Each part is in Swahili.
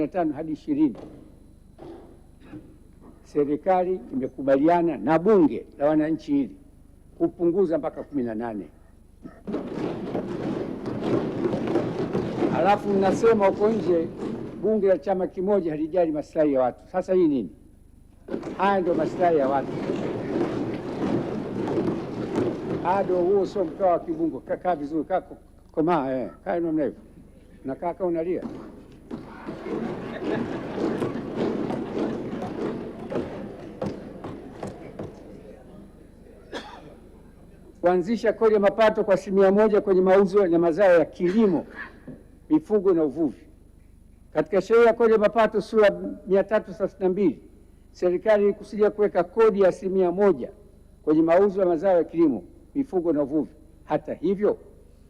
15 hadi 20. Serikali imekubaliana na bunge la wananchi hili kupunguza mpaka 18. Alafu mnasema huko nje bunge la chama kimoja halijali maslahi ya watu. Sasa hii nini? Haya ndio maslahi ya watu. Ado huo sio mkao wa kibungo. Kaa vizuri, kaa komaa, kaa namna hivyo. Na kaka unalia. Kuanzisha kodi ya mapato kwa 100% kwenye mauzo ya mazao ya kilimo, mifugo na uvuvi. Katika sheria ya kodi ya mapato sura 332, serikali ilikusudia kuweka kodi ya 100% kwenye mauzo ya mazao ya kilimo, mifugo na uvuvi. Hata hivyo,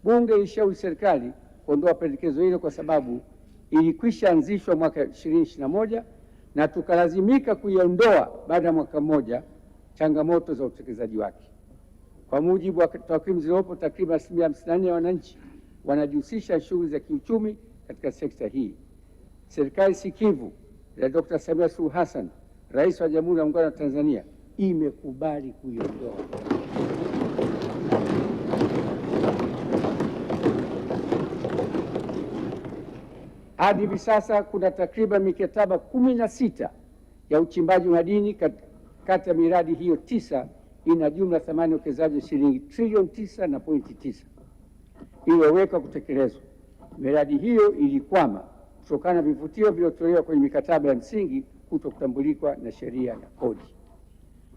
bunge ilishauri serikali kuondoa pendekezo hilo kwa sababu ilikwisha anzishwa mwaka 2021 na tukalazimika kuiondoa baada ya mwaka mmoja, changamoto za utekelezaji wake. Kwa mujibu wa takwimu zilizopo, takriban 54% ya wananchi wanajihusisha shughuli za kiuchumi katika sekta hii. Serikali sikivu ya Dr. Samia Suluhu Hassan, Rais wa Jamhuri ya Muungano wa Tanzania, imekubali kuiondoa. Hadi hivi sasa kuna takriban mikataba 16 ya uchimbaji madini kati ya miradi hiyo 9 ina jumla thamani ya uwekezaji shilingi trilioni 9.9 iliyowekwa kutekelezwa. Miradi hiyo ilikwama kutokana na vivutio vilivyotolewa kwenye mikataba ya msingi kutokutambulikwa na sheria ya kodi.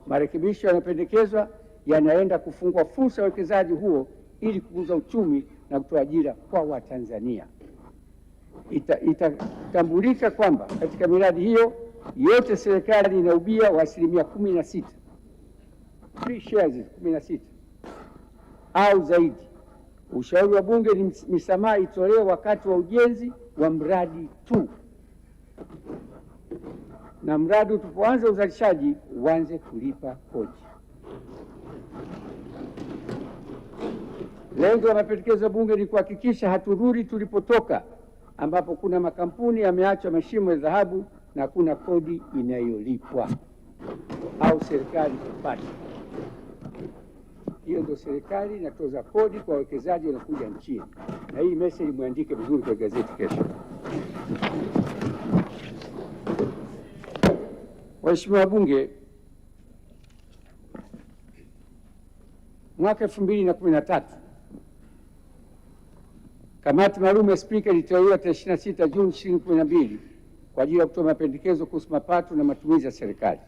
Marekebisho yanayopendekezwa yanaenda kufungua fursa ya uwekezaji huo ili kukuza uchumi na kutoa ajira kwa Watanzania. Itatambulika kwamba katika miradi hiyo yote serikali ina ubia wa 16%, free shares 16 au zaidi. Ushauri wa bunge ni misamaha itolewe wakati wa ujenzi wa mradi tu, na mradi utupoanza uzalishaji uanze kulipa kodi. Lengo la mapendekezo ya bunge ni kuhakikisha haturudi tulipotoka, ambapo kuna makampuni yameachwa mashimo ya dhahabu na kuna kodi inayolipwa au serikali kupata. Hiyo ndio serikali inatoza kodi kwa wawekezaji wanakuja nchini, na hii message muandike vizuri kwa gazeti kesho. Waheshimiwa wabunge, mwaka 2013 kamati maalum ya Spika iliteuliwa tarehe 26 Juni 2012 kwa ajili ya kutoa mapendekezo kuhusu mapato na matumizi ya serikali.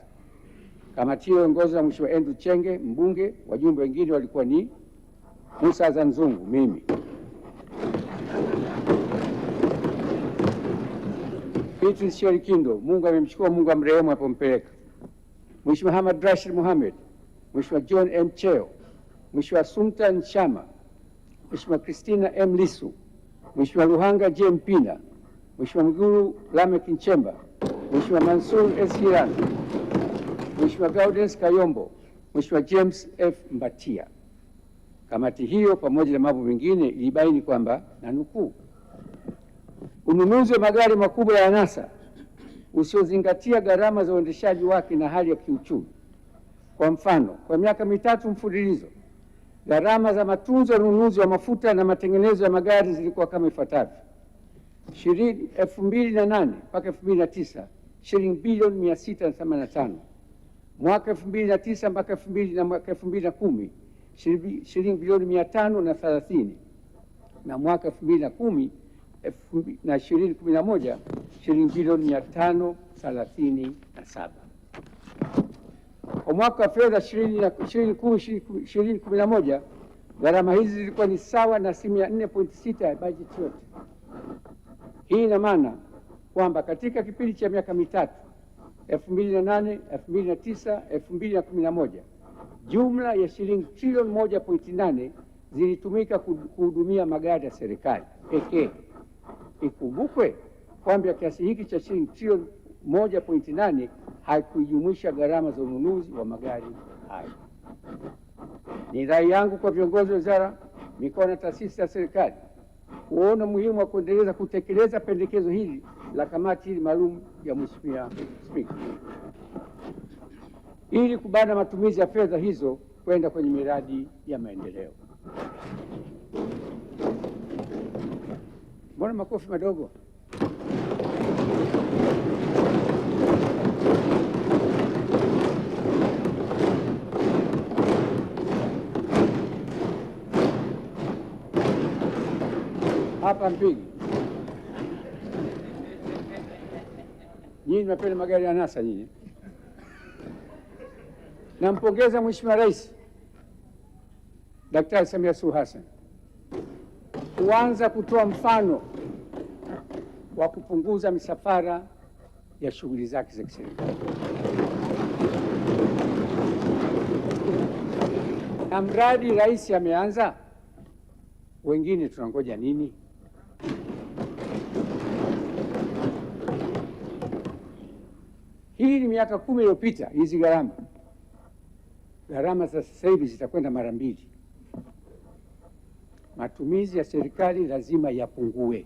Kamati hiyo iliongozwa na Mheshimiwa Andrew Chenge, mbunge. Wajumbe wengine walikuwa ni Musa Azan Zungu, mimi, Beatrice Sherikindo, Mungu amemchukua, Mungu amrehemu apompeleka, Mheshimiwa Hamad Rashid Mohamed, Mheshimiwa John M. Cheo, Mheshimiwa Sultan Shama, Mheshimiwa Christina M. Lisu, Mheshimiwa Luhanga J. Mpina, Mheshimiwa Mwigulu Lameck Nchemba, Mheshimiwa Mansur S. Hiran, Mheshimiwa Gaudens Kayombo, Mheshimiwa James F. Mbatia. Kamati hiyo pamoja na mambo mengine ilibaini kwamba, na nukuu, ununuzi wa magari makubwa ya anasa usiozingatia gharama za uendeshaji wake na hali ya kiuchumi. Kwa mfano, kwa miaka 3 mfululizo gharama za matunzo ya ununuzi wa mafuta na matengenezo ya magari zilikuwa kama ifuatavyo: 2008 mpaka 2009 shilingi bilioni 685, mwaka 2009 mpaka 2010 shilingi bilioni 530, na mwaka 2010 na 2011 shilingi bilioni 537. Kwa mwaka wa fedha 2010-2011 gharama hizi zilikuwa ni sawa na 4.6 ya bajeti yote. Hii ina maana kwamba katika kipindi cha miaka mitatu 2008, 2009, 2011 jumla ya shilingi trilioni 1.8 zilitumika kuhudumia magari ya serikali pekee. Ikumbukwe kwamba kiasi hiki cha shilingi trilioni 1.8 haikujumuisha gharama za ununuzi wa magari hayo. Ni rai yangu kwa viongozi wa wizara, mikoa na taasisi za serikali kuona muhimu wa kuendeleza kutekeleza pendekezo hili la kamati maalum ya Mheshimiwa Spika ili kubana matumizi ya fedha hizo kwenda kwenye miradi ya maendeleo. Mbona makofi madogo? Hapa mpigi. Nyinyi mnapenda magari ya NASA nyinyi. Nampongeza Mheshimiwa Rais Daktari Samia Suluhu Hassan kuanza kutoa mfano wa kupunguza misafara ya shughuli zake za kiserikali. Na mradi rais ameanza, wengine tunangoja nini? Hii ni miaka 10 iliyopita. Hizi gharama za sasa hivi zitakwenda mara 2. Matumizi ya serikali lazima yapungue.